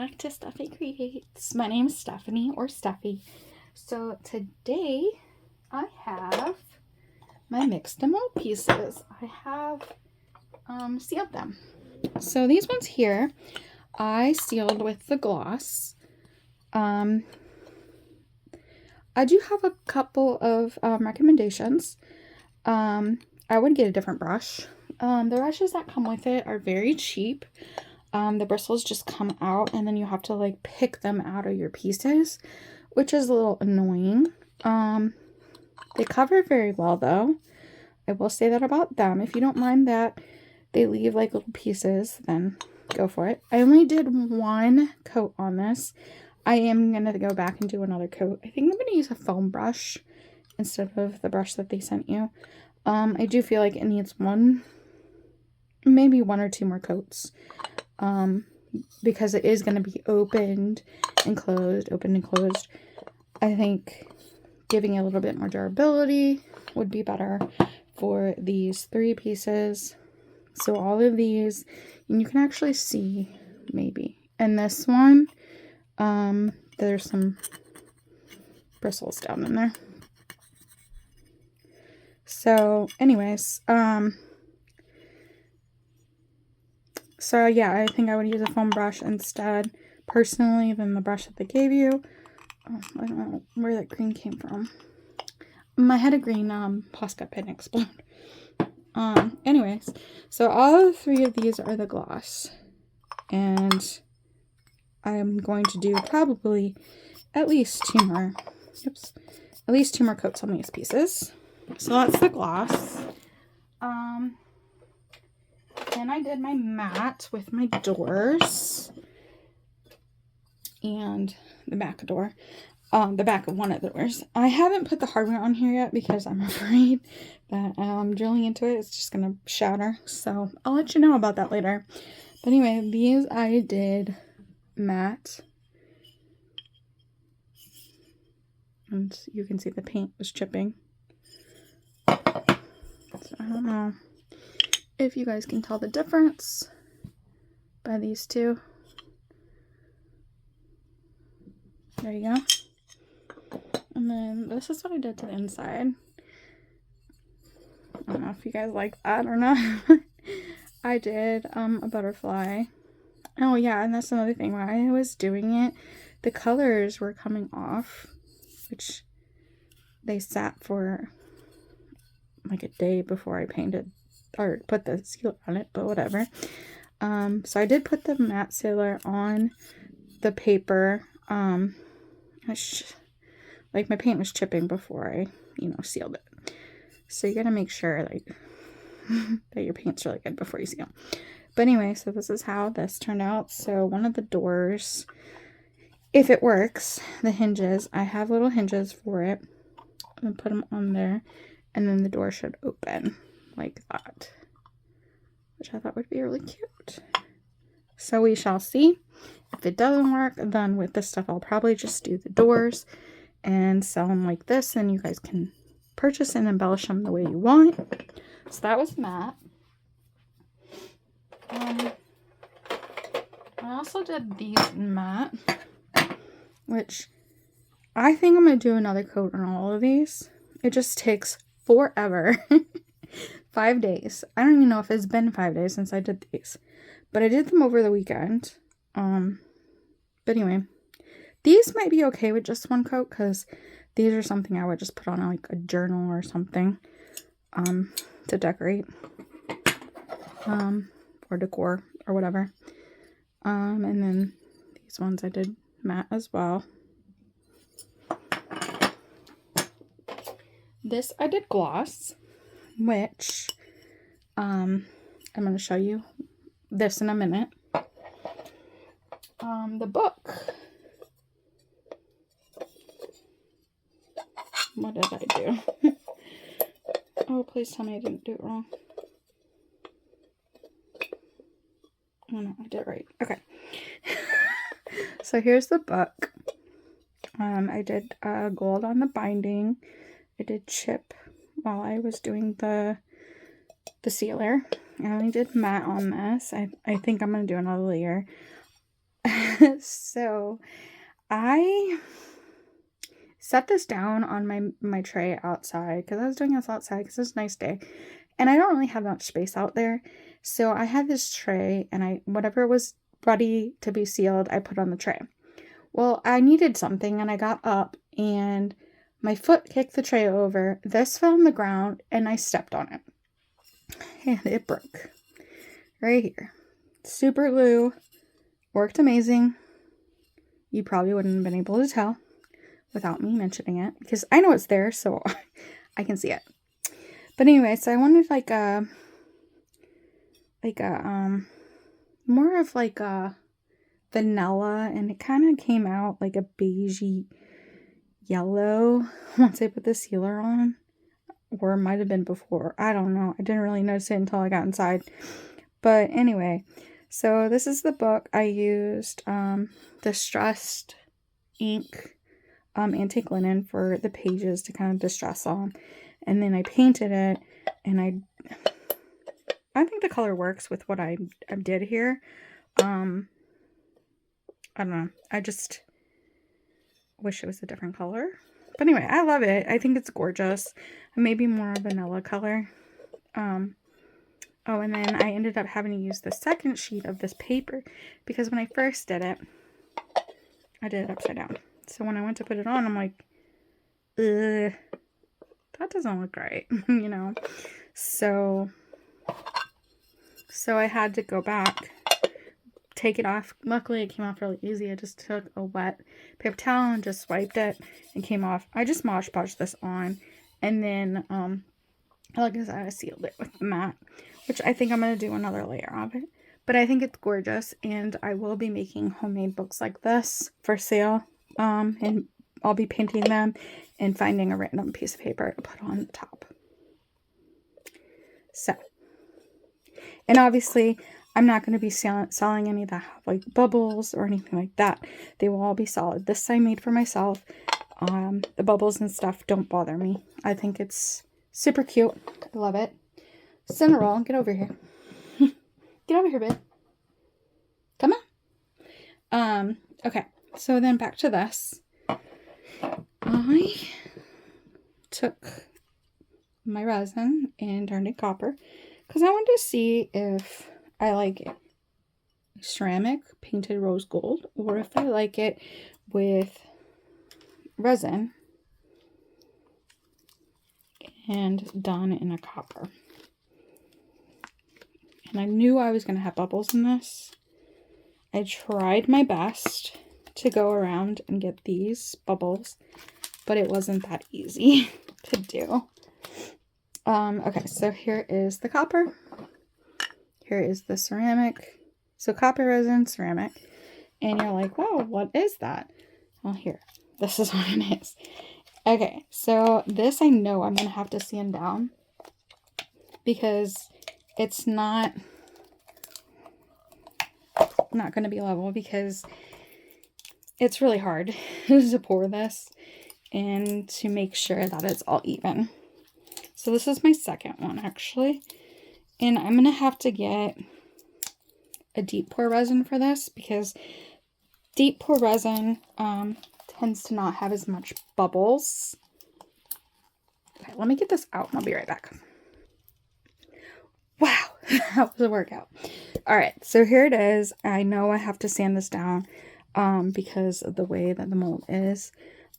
back to Steffi Creates. My name is Stephanie, or Steffi. So today I have my mixed and mold pieces. I have sealed them. So these ones here I sealed with the gloss. I do have a couple of recommendations. I would get a different brush. The brushes that come with it are very cheap. The bristles just come out and then you have to like pick them out of your pieces, which is a little annoying. They cover very well though. I will say that about them. If you don't mind that they leave like little pieces, then go for it. I only did one coat on this. I am going to go back and do another coat. I think I'm going to use a foam brush instead of the brush that they sent you. I do feel like it needs maybe one or two more coats. Because it is going to be opened and closed. I think giving it a little bit more durability would be better for these 3 pieces. So all of these, and you can actually see maybe. And this one, there's some bristles down in there. So anyways, so yeah, I think I would use a foam brush instead, personally, than the brush that they gave you. Oh, I don't know where that green came from. I had a green Posca pen explode. Anyways, so all 3 of these are the gloss. And I'm going to do probably at least 2 more. At least 2 more coats on these pieces. So that's the gloss. And I did my mat with my doors and the back door, the back of one of the doors. I haven't put the hardware on here yet because I'm afraid that drilling into it's just gonna shatter. So I'll let you know about that later. But anyway, these I did matte, and you can see the paint was chipping. So I don't know if you guys can tell the difference by these 2. There you go. And then this is what I did to the inside. I don't know if you guys like that or not. I did a butterfly. Oh yeah, and that's another thing. While I was doing it, the colors were coming off, which they sat for like a day before I painted or put the seal on it, but whatever. So I did put the matte sealer on the paper. Like my paint was chipping before I, sealed it. So you gotta make sure like that your paint's really good before you seal. But anyway, so this is how this turned out. So one of the doors, if it works, the hinges, I have little hinges for it. I'm gonna put them on there, and then the door should open like that, which I thought would be really cute. So we shall see. If it doesn't work, then with this stuff I'll probably just do the doors and sell them like this, and you guys can purchase and embellish them the way you want. So that was matte. I also did these matte, which I think I'm going to do another coat on all of these. It just takes forever. 5 days. I don't even know if it's been 5 days since I did these, but I did them over the weekend. But anyway, these might be okay with just one coat because these are something I would just put on like a journal or something, to decorate, or decor or whatever. And then these ones I did matte as well. This I did gloss, which I'm going to show you this in a minute. The book. What did I do? Oh, please tell me I didn't do it wrong. Oh no, I did it right. Okay. So here's the book. I did gold on the binding. I did chip while I was doing the sealer. I only did matte on this. I think I'm going to do another layer. So I set this down on my tray outside because I was doing this outside because it's a nice day. And I don't really have much space out there. So I had this tray and whatever was ready to be sealed, I put on the tray. Well, I needed something and I got up and my foot kicked the tray over. This fell on the ground and I stepped on it. And it broke. Right here. Super glue. Worked amazing. You probably wouldn't have been able to tell without me mentioning it because I know it's there, so I can see it. But anyway, so I wanted like a more of like a vanilla, and it kind of came out like a beigey yellow once I put the sealer on, or it might have been before. I don't know. I didn't really notice it until I got inside. But anyway, so this is the book. I used distressed ink, antique linen for the pages to kind of distress on, and then I painted it, and I think the color works with what I did here. I don't know. I just wish it was a different color. But anyway, I love it. I think it's gorgeous. Maybe more vanilla color. Oh, and then I ended up having to use the second sheet of this paper because when I first did it, I did it upside down. So when I went to put it on, I'm like, ugh, that doesn't look right, you know? So I had to go back, take it off. Luckily, it came off really easy. I just took a wet paper towel and just wiped it and came off. I just Mod Podged this on, and then, like I said, I sealed it with the mat, which I think I'm going to do another layer of it. But I think it's gorgeous, and I will be making homemade books like this for sale, and I'll be painting them and finding a random piece of paper to put on the top. So, and obviously, I'm not going to be selling any that have like bubbles or anything like that. They will all be solid. This I made for myself. The bubbles and stuff don't bother me. I think it's super cute. I love it. Cinderella, get over here. Get over here, babe. Come on. Okay. So then back to this. I took my resin and turned it copper because I wanted to see if I like it ceramic painted rose gold or if I like it with resin and done in a copper. And I knew I was going to have bubbles in this. I tried my best to go around and get these bubbles, but it wasn't that easy to do. Okay, so here is the copper. Here is the ceramic. So copper, resin, ceramic. And you're like, whoa, what is that? Well, here, this is what it is. Okay, so this I know I'm going to have to sand down because it's not going to be level because it's really hard to pour this and to make sure that it's all even. So this is my second one actually, and I'm going to have to get a deep pour resin for this because deep pour resin tends to not have as much bubbles. Okay, let me get this out and I'll be right back. Wow, that was a workout. All right, so here it is. I know I have to sand this down because of the way that the mold is.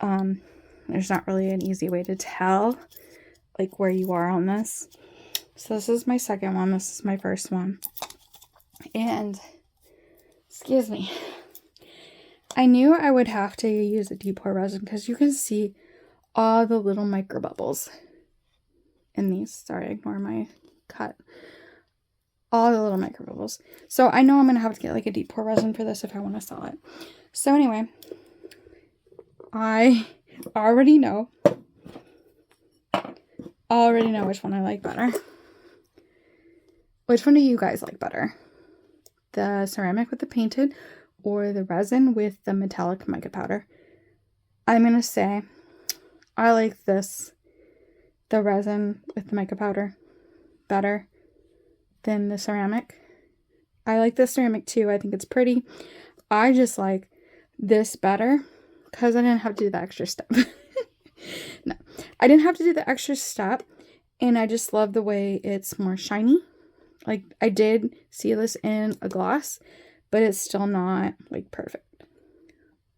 There's not really an easy way to tell like where you are on this. So this is my second one. This is my first one. And, excuse me, I knew I would have to use a deep pour resin because you can see all the little micro bubbles in these. Sorry, ignore my cut. All the little micro bubbles. So I know I'm going to have to get like a deep pour resin for this if I want to sell it. So anyway, I already know which one I like better. Which one do you guys like better? The ceramic with the painted or the resin with the metallic mica powder? I'm going to say I like this, the resin with the mica powder, better than the ceramic. I like the ceramic too. I think it's pretty. I just like this better because I didn't have to do the extra step. No, I didn't have to do the extra step, and I just love the way it's more shiny. Like, I did seal this in a gloss, but it's still not, like, perfect.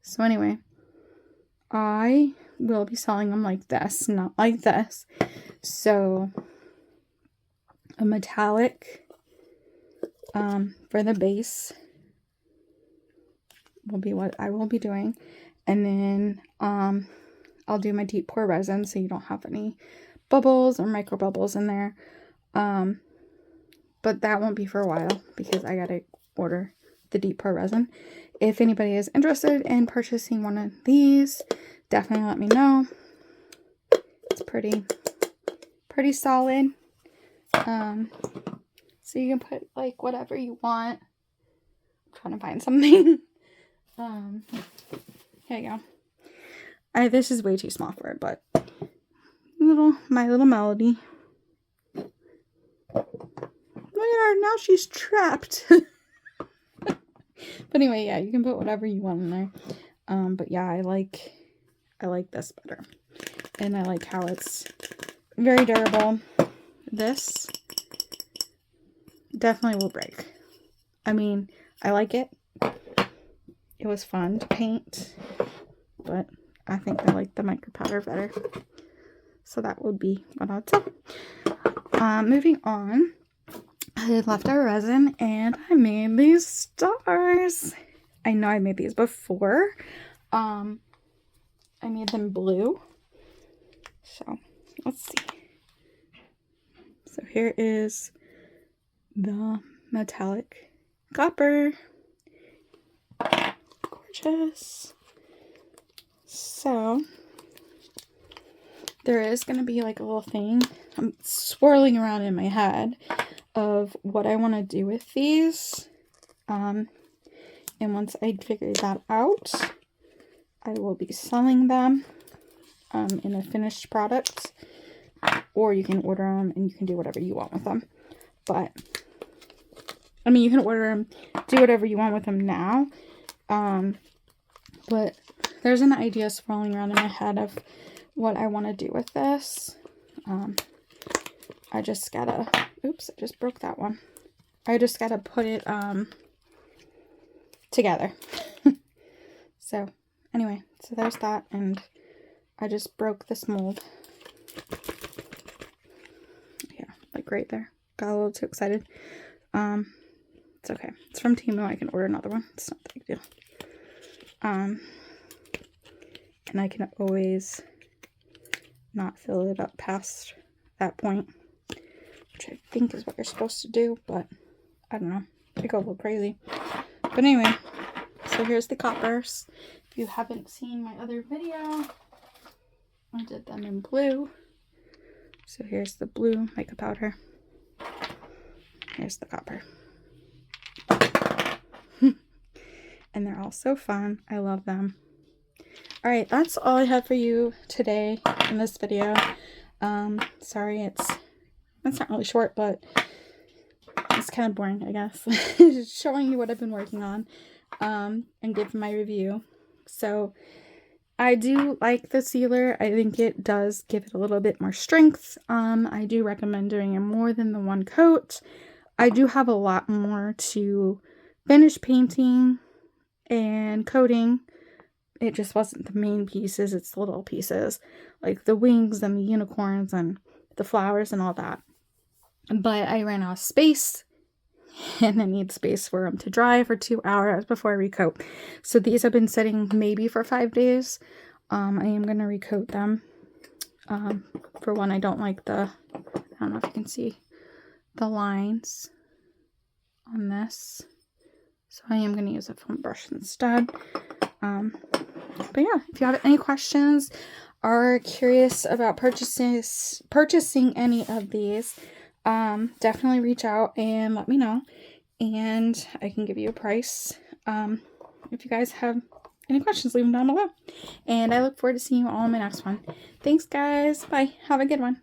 So anyway, I will be selling them like this, not like this. So, a metallic for the base will be what I will be doing. And then I'll do my deep pour resin so you don't have any bubbles or micro bubbles in there. But that won't be for a while because I gotta order the deep pour resin. If anybody is interested in purchasing one of these, definitely let me know. It's pretty solid. So you can put like whatever you want. I'm trying to find something. Here you go. This is way too small for it, but My Little Melody. Look at her, now she's trapped. But anyway, yeah, you can put whatever you want in there. But yeah, I like this better. And I like how it's very durable. This definitely will break. I mean, I like it. It was fun to paint, but I think I like the micro powder better. So that would be what I'd say. Moving on, I left our resin and I made these stars. I know I made these before. I made them blue. So let's see. So here is the metallic copper. Gorgeous. So there is going to be like a little thing I'm swirling around in my head of what I want to do with these. And once I figure that out, I will be selling them in a finished product, or you can order them and you can do whatever you want with them. But I mean, you can order them, do whatever you want with them now. But there's an idea swirling around in my head of what I want to do with this. I just gotta, oops, I just broke that one. I just gotta put it together. So anyway, so there's that, and I just broke this mold. Yeah, like right there. Got a little too excited. It's okay. It's from Temu. I can order another one. It's not a big deal. And I can always not fill it up past that point, which I think is what you're supposed to do, but I don't know. I go a little crazy. But anyway, so here's the coppers. If you haven't seen my other video, I did them in blue. So here's the blue mica powder. Here's the copper. And they're all so fun. I love them. Alright, that's all I have for you today in this video. Sorry, it's not really short, but it's kind of boring, I guess. Just showing you what I've been working on, and giving my review. So I do like the sealer. I think it does give it a little bit more strength. I do recommend doing it more than the one coat. I do have a lot more to finish painting and coating. It just wasn't the main pieces, it's the little pieces, like the wings and the unicorns and the flowers and all that. But I ran out of space, and I need space for them to dry for 2 hours before I recoat. So these have been sitting maybe for 5 days. I am going to recoat them. For one, I don't like I don't know if you can see the lines on this. So I am going to use a foam brush instead. But yeah, if you have any questions or are curious about purchasing any of these, definitely reach out and let me know, and I can give you a price. If you guys have any questions, leave them down below, and I look forward to seeing you all in my next one. Thanks guys, bye, have a good one.